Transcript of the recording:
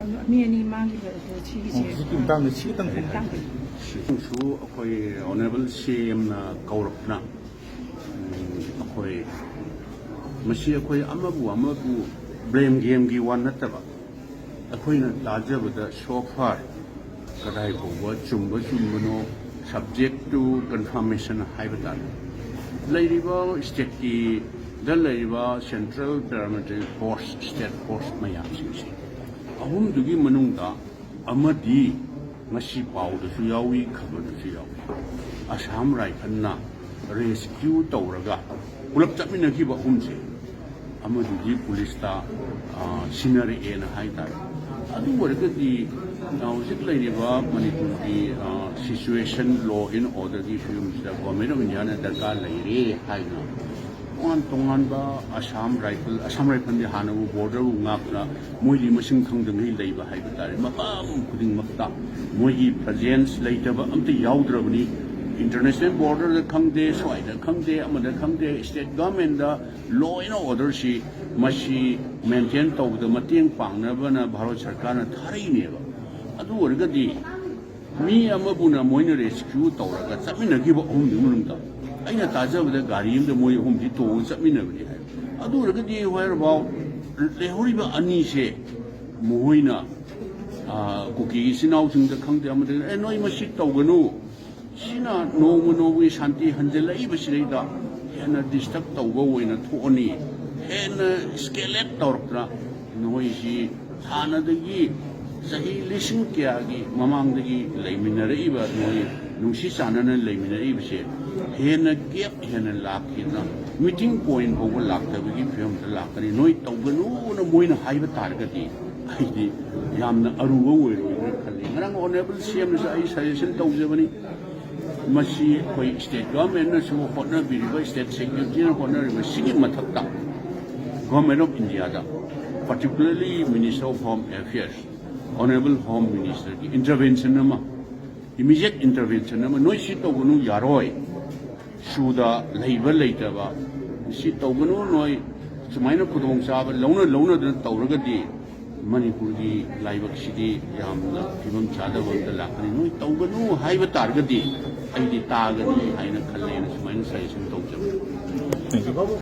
Many money the cheese. Down the cheat and Su akwai honorable CM na kaurapna akwai masi akwai amabu blame game gi wan nataba akwai na tajabada so far kadai bowa chumba subject to confirmation haibata lairiba state ki lairiba central parliamentary force state force mayam singsi ahum dugi manungda amadi ngasi pawdasu yawi khabardasu yawi Assam Rifle rescue tawraga pulap chapminakiba ahumse amadudi police ta scenery ena haitare adu wargadi hojik lairiba Manipur ki situation law in order gi films da government of India na darkar laire haina tongan ba Assam Rifle di hanabu border ngakna moigi masing khangdang leiba haiba tare mapam khuding makta moigi presence leitaba amta yaudravani international border da khangde soida khangde amada khangde state government da law and order si mashi maintain tawda mateng pangnabana Bharat Sarkar na thari neba adu wargadi mi amabuna moina rescue tawraga chaminagiba ahumdumungda aina tajabada gari amda moi ahumdi to chaminabani adu wargadi where about lehoriba ani se moina kuki sinau sing da khangde amada noi masi tawganu sina no shanti hanjelai basireida hena disturb tawba oina thoni hena skelet tawrtra noi si hanadagi sahi lising kyagi mamangdagi leiminaraiba noi nungsi sanana leiminaraiba hena gap hena lakhina meeting point over laktabagi film lakani noi tawganu na moina haiba targati aidi yamna aruba oiroi khali ngarang honorable CM sa ai suggestion tawjabani masi koi state government na su hotna biriba state secretary na hotna riba sigi mathakta government of India da particularly Minister of Home Affairs honorable Home Minister ki intervention nama immediate intervention nama noi si tawganu yaroi suda leiba leitaba si tawganu noi sumaina khudong chaba launa da tawragadi Manipur ki laibak sidi yamna fibam chadaba da lakani noi tawganu haiba targadi aidi tagani haina khallena sumaina suggestion tawjaba. Thank you.